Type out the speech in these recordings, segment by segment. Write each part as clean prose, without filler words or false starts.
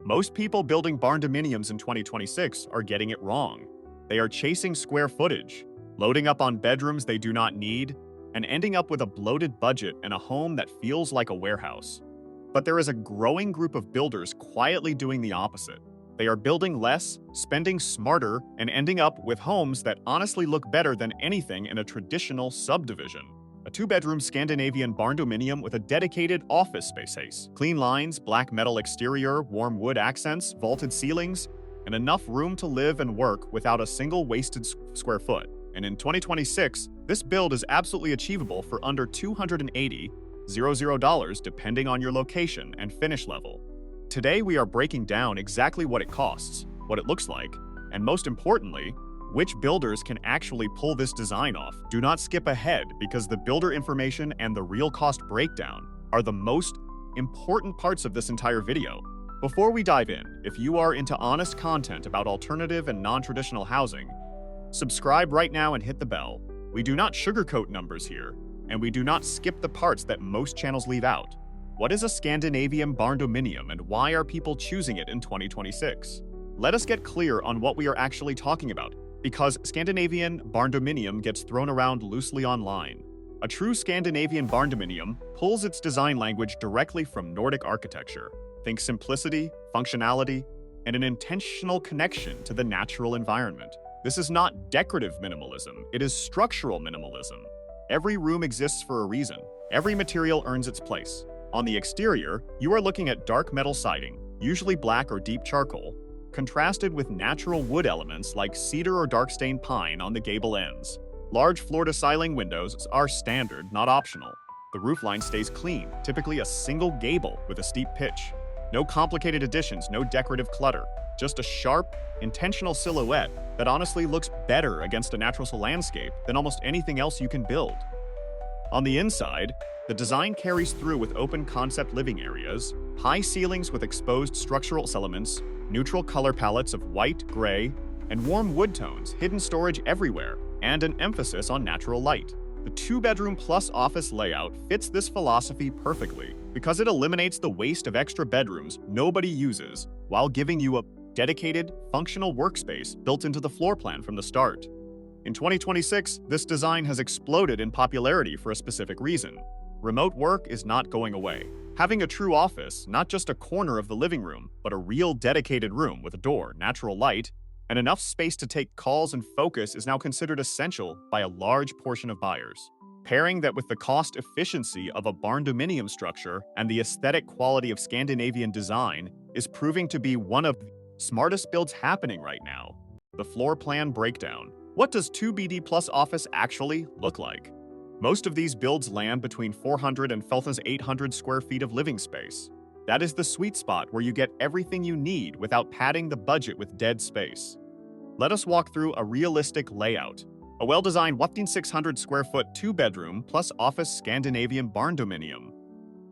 Most people building barndominiums in 2026 are getting it wrong. They are chasing square footage, loading up on bedrooms they do not need, and ending up with a bloated budget and a home that feels like a warehouse. But there is a growing group of builders quietly doing the opposite. They are building less, spending smarter, and ending up with homes that honestly look better than anything in a traditional subdivision. A two-bedroom Scandinavian barndominium with a dedicated office space. Clean lines, black metal exterior, warm wood accents, vaulted ceilings, and enough room to live and work without a single wasted square foot. And in 2026, this build is absolutely achievable for under $280,000 depending on your location and finish level. Today we are breaking down exactly what it costs, what it looks like, and most importantly, which builders can actually pull this design off. Do not skip ahead because the builder information and the real cost breakdown are the most important parts of this entire video. Before we dive in, if you are into honest content about alternative and non-traditional housing, subscribe right now and hit the bell. We do not sugarcoat numbers here, and we do not skip the parts that most channels leave out. What is a Scandinavian barndominium and why are people choosing it in 2026? Let us get clear on what we are actually talking about, because Scandinavian barndominium gets thrown around loosely online. A true Scandinavian barndominium pulls its design language directly from Nordic architecture. Think simplicity, functionality, and an intentional connection to the natural environment. This is not decorative minimalism, it is structural minimalism. Every room exists for a reason. Every material earns its place. On the exterior, you are looking at dark metal siding, usually black or deep charcoal, contrasted with natural wood elements like cedar or dark-stained pine on the gable ends. Large floor-to-ceiling windows are standard, not optional. The roofline stays clean, typically a single gable with a steep pitch. No complicated additions, no decorative clutter, just a sharp, intentional silhouette that honestly looks better against a natural landscape than almost anything else you can build. On the inside, the design carries through with open concept living areas, high ceilings with exposed structural elements, neutral color palettes of white, gray, and warm wood tones, hidden storage everywhere, and an emphasis on natural light. The two-bedroom plus office layout fits this philosophy perfectly because it eliminates the waste of extra bedrooms nobody uses while giving you a dedicated, functional workspace built into the floor plan from the start. In 2026, this design has exploded in popularity for a specific reason. Remote work is not going away. Having a true office, not just a corner of the living room, but a real dedicated room with a door, natural light, and enough space to take calls and focus is now considered essential by a large portion of buyers. Pairing that with the cost efficiency of a barndominium structure and the aesthetic quality of Scandinavian design is proving to be one of the smartest builds happening right now. The floor plan breakdown. What does 2BD plus office actually look like? Most of these builds land between 400 and 800 square feet of living space. That is the sweet spot where you get everything you need without padding the budget with dead space. Let us walk through a realistic layout. A well-designed 1,600 square foot two-bedroom plus office Scandinavian barndominium.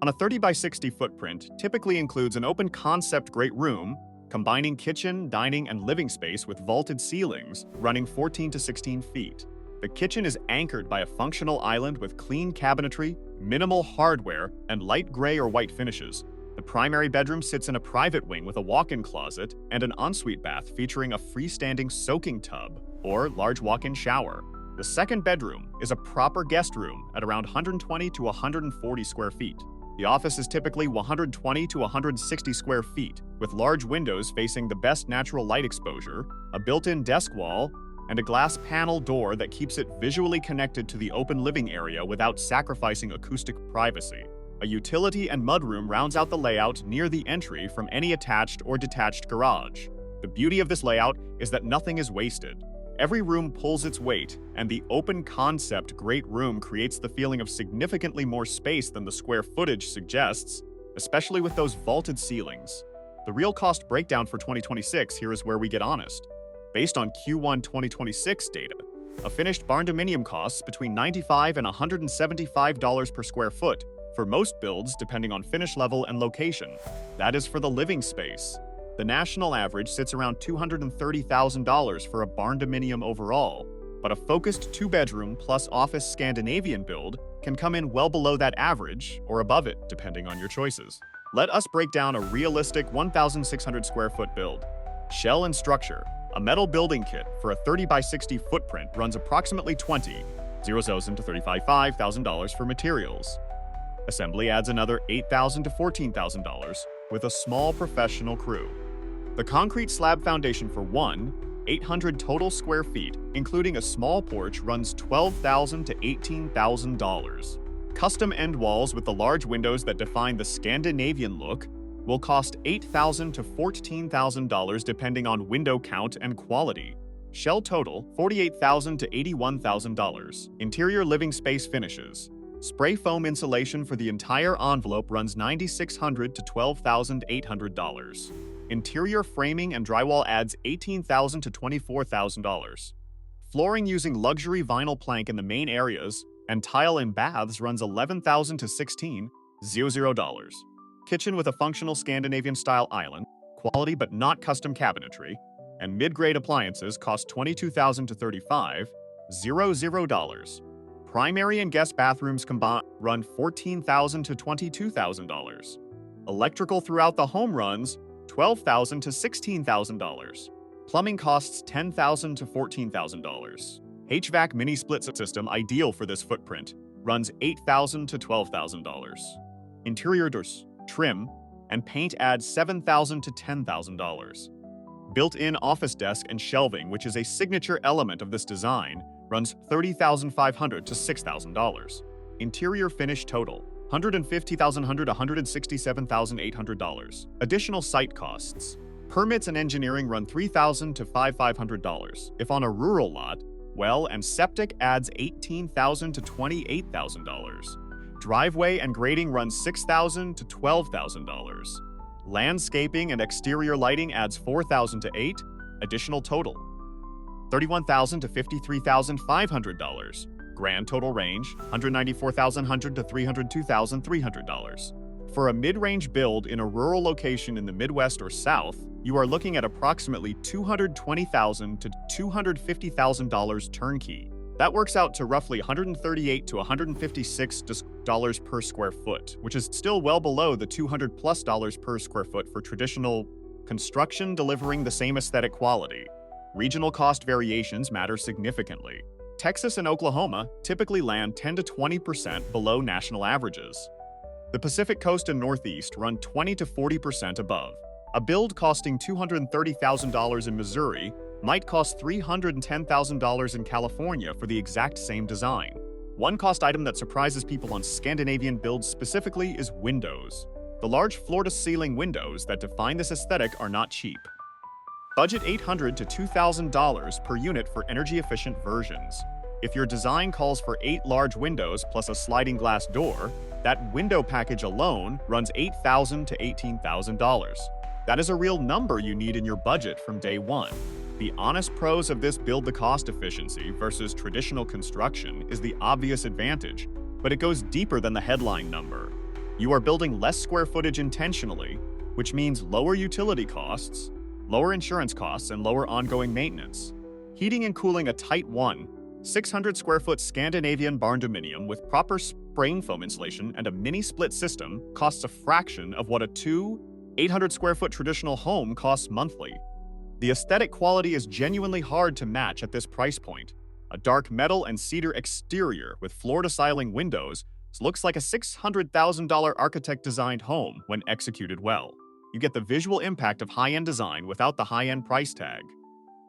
On a 30 by 60 footprint typically includes an open concept great room, combining kitchen, dining, and living space with vaulted ceilings running 14 to 16 feet. The kitchen is anchored by a functional island with clean cabinetry, minimal hardware, and light gray or white finishes. The primary bedroom sits in a private wing with a walk-in closet and an ensuite bath featuring a freestanding soaking tub or large walk-in shower. The second bedroom is a proper guest room at around 120 to 140 square feet. The office is typically 120 to 160 square feet, with large windows facing the best natural light exposure, a built-in desk wall, and a glass panel door that keeps it visually connected to the open living area without sacrificing acoustic privacy. A utility and mudroom rounds out the layout near the entry from any attached or detached garage. The beauty of this layout is that nothing is wasted. Every room pulls its weight, and the open concept great room creates the feeling of significantly more space than the square footage suggests, especially with those vaulted ceilings. The real cost breakdown for 2026 here is where we get honest. Based on Q1 2026 data, a finished barndominium costs between $95 and $175 per square foot for most builds depending on finish level and location. That is for the living space. The national average sits around $230,000 for a barndominium overall, but a focused two-bedroom plus office Scandinavian build can come in well below that average or above it depending on your choices. Let us break down a realistic 1,600 square foot build. Shell and structure. A metal building kit for a 30 by 60 footprint runs approximately $20,000 to $35,000 for materials. Assembly adds another $8,000 to $14,000 with a small professional crew. The concrete slab foundation for 800 total square feet, including a small porch, runs $12,000 to $18,000. Custom end walls with the large windows that define the Scandinavian look will cost $8,000 to $14,000 depending on window count and quality. Shell total, $48,000 to $81,000. Interior living space finishes. Spray foam insulation for the entire envelope runs $9,600 to $12,800. Interior framing and drywall adds $18,000 to $24,000. Flooring using luxury vinyl plank in the main areas and tile in baths runs $11,000 to $16,000. Kitchen with a functional Scandinavian-style island, quality but not custom cabinetry, and mid-grade appliances cost $22,000 to $35,000. Primary and guest bathrooms combined run $14,000 to $22,000. Electrical throughout the home runs $12,000 to $16,000. Plumbing costs $10,000 to $14,000. HVAC mini-split system ideal for this footprint runs $8,000 to $12,000. Interior doors, trim, and paint adds $7,000 to $10,000. Built-in office desk and shelving, which is a signature element of this design, runs $30,500 to $6,000. Interior finish total, $150,100 to $167,800. Additional site costs. Permits and engineering run $3,000 to $5,500. If on a rural lot, well and septic adds $18,000 to $28,000. Driveway and grading runs $6,000 to $12,000. Landscaping and exterior lighting adds $4,000 to $8,000. Additional total, $31,000 to $53,500. Grand total range, $194,100 to $302,300. For a mid-range build in a rural location in the Midwest or South, you are looking at approximately $220,000 to $250,000 turnkey. That works out to roughly $138 to $156 per square foot, which is still well below the $200+ per square foot for traditional construction delivering the same aesthetic quality. Regional cost variations matter significantly. Texas and Oklahoma typically land 10 to 20% below national averages. The Pacific Coast and Northeast run 20 to 40% above. A build costing $230,000 in Missouri might cost $310,000 in California for the exact same design. One cost item that surprises people on Scandinavian builds specifically is windows. The large floor-to-ceiling windows that define this aesthetic are not cheap. Budget $800 to $2,000 per unit for energy-efficient versions. If your design calls for 8 large windows plus a sliding glass door, that window package alone runs $8,000 to $18,000. That is a real number you need in your budget from day one. The honest pros of this build the cost efficiency versus traditional construction is the obvious advantage, but it goes deeper than the headline number. You are building less square footage intentionally, which means lower utility costs, lower insurance costs, and lower ongoing maintenance. Heating and cooling a tight 600 square foot Scandinavian Barndominium with proper spraying foam insulation and a mini split system costs a fraction of what a 800 square foot traditional home costs monthly. The aesthetic quality is genuinely hard to match at this price point. A dark metal and cedar exterior with floor-to-ceiling windows looks like a $600,000 architect-designed home when executed well. You get the visual impact of high-end design without the high-end price tag.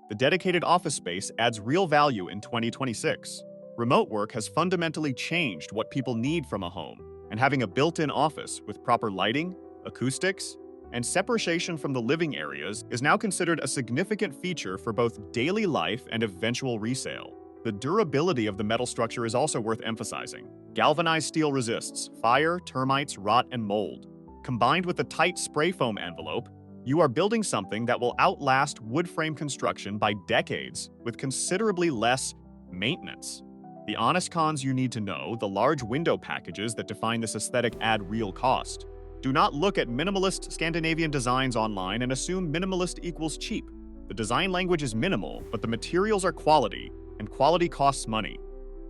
The dedicated office space adds real value in 2026. Remote work has fundamentally changed what people need from a home, and having a built-in office with proper lighting, acoustics, and separation from the living areas is now considered a significant feature for both daily life and eventual resale. The durability of the metal structure is also worth emphasizing. Galvanized steel resists fire, termites, rot, and mold. Combined with the tight spray foam envelope, you are building something that will outlast wood frame construction by decades with considerably less maintenance. The honest cons you need to know: the large window packages that define this aesthetic add real cost. Do not look at minimalist Scandinavian designs online and assume minimalist equals cheap. The design language is minimal, but the materials are quality, and quality costs money.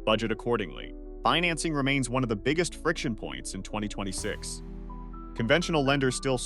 Budget accordingly. Financing remains one of the biggest friction points in 2026. Conventional lenders still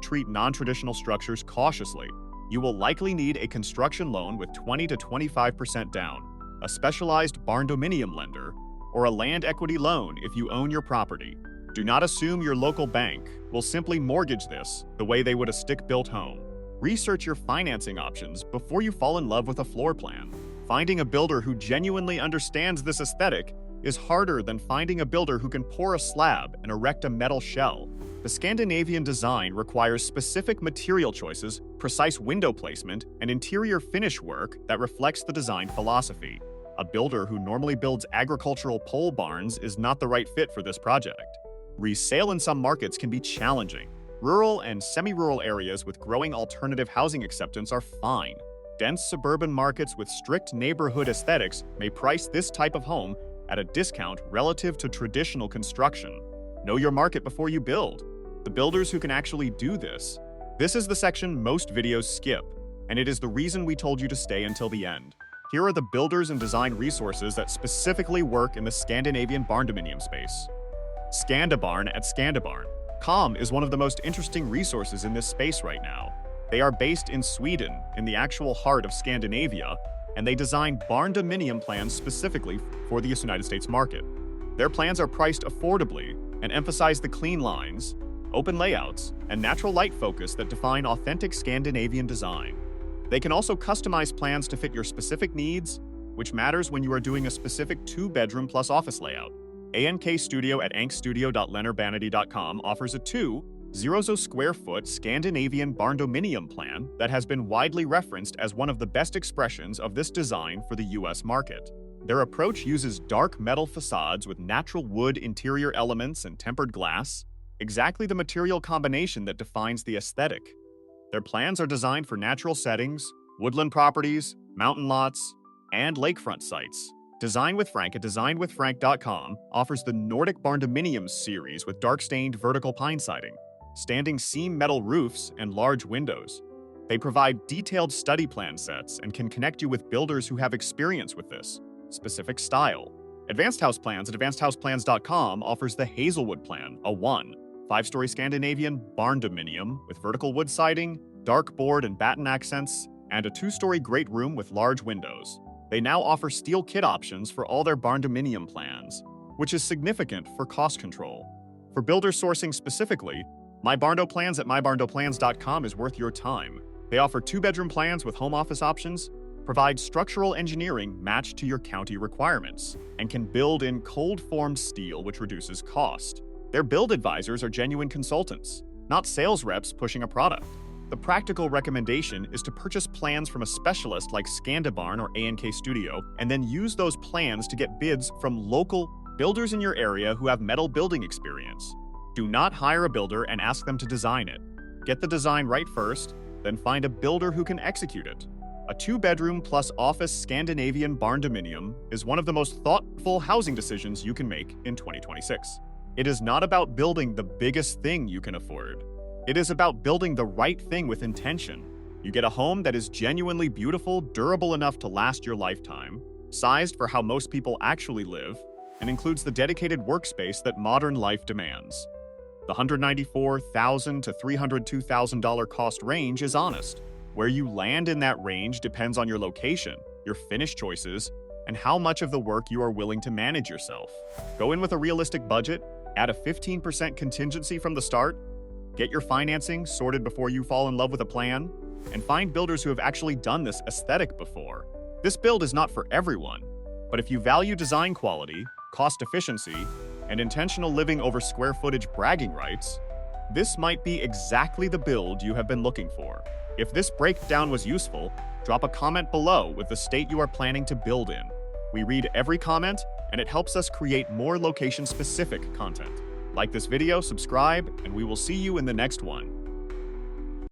treat non-traditional structures cautiously. You will likely need a construction loan with 20 to 25% down, a specialized barndominium lender, or a land equity loan if you own your property. Do not assume your local bank will simply mortgage this the way they would a stick-built home. Research your financing options before you fall in love with a floor plan. Finding a builder who genuinely understands this aesthetic is harder than finding a builder who can pour a slab and erect a metal shell. The Scandinavian design requires specific material choices, precise window placement, and interior finish work that reflects the design philosophy. A builder who normally builds agricultural pole barns is not the right fit for this project. Resale in some markets can be challenging. Rural and semi-rural areas with growing alternative housing acceptance are fine. Dense suburban markets with strict neighborhood aesthetics may price this type of home at a discount relative to traditional construction. Know your market before you build. The builders who can actually do this. This is the section most videos skip, and it is the reason we told you to stay until the end. Here are the builders and design resources that specifically work in the Scandinavian barndominium space. Scandabarn at Scandabarn.com is one of the most interesting resources in this space right now. They are based in Sweden, in the actual heart of Scandinavia, and they design barndominium plans specifically for the United States market. Their plans are priced affordably and emphasize the clean lines, open layouts, and natural light focus that define authentic Scandinavian design. They can also customize plans to fit your specific needs, which matters when you are doing a specific 2-bedroom plus office layout. ANK Studio at ankstudio.leonardvanity.com offers a 2,000 square foot Scandinavian barndominium plan that has been widely referenced as one of the best expressions of this design for the US market. Their approach uses dark metal facades with natural wood interior elements and tempered glass, exactly the material combination that defines the aesthetic. Their plans are designed for natural settings, woodland properties, mountain lots, and lakefront sites. Design with Frank at designwithfrank.com offers the Nordic Barndominium series with dark-stained vertical pine siding, standing seam metal roofs, and large windows. They provide detailed study plan sets and can connect you with builders who have experience with this specific style. Advanced House Plans at advancedhouseplans.com offers the Hazelwood Plan, a 5-story Scandinavian barndominium with vertical wood siding, dark board and batten accents, and a 2-story great room with large windows. They now offer steel kit options for all their barndominium plans, which is significant for cost control. For builder sourcing specifically, My Barndo Plans at mybarndoplans.com is worth your time. They offer 2-bedroom plans with home office options, provide structural engineering matched to your county requirements, and can build in cold-formed steel, which reduces cost. Their build advisors are genuine consultants, not sales reps pushing a product. The practical recommendation is to purchase plans from a specialist like Scandabarn or ANK Studio, and then use those plans to get bids from local builders in your area who have metal building experience. Do not hire a builder and ask them to design it. Get the design right first, then find a builder who can execute it. A 2-bedroom plus office Scandinavian barndominium is one of the most thoughtful housing decisions you can make in 2026. It is not about building the biggest thing you can afford. It is about building the right thing with intention. You get a home that is genuinely beautiful, durable enough to last your lifetime, sized for how most people actually live, and includes the dedicated workspace that modern life demands. The $194,000 to $302,000 cost range is honest. Where you land in that range depends on your location, your finish choices, and how much of the work you are willing to manage yourself. Go in with a realistic budget, add a 15% contingency from the start, get your financing sorted before you fall in love with a plan, and find builders who have actually done this aesthetic before. This build is not for everyone, but if you value design quality, cost efficiency, and intentional living over square footage bragging rights, this might be exactly the build you have been looking for. If this breakdown was useful, drop a comment below with the state you are planning to build in. We read every comment, and it helps us create more location-specific content. Like this video, subscribe, and we will see you in the next one.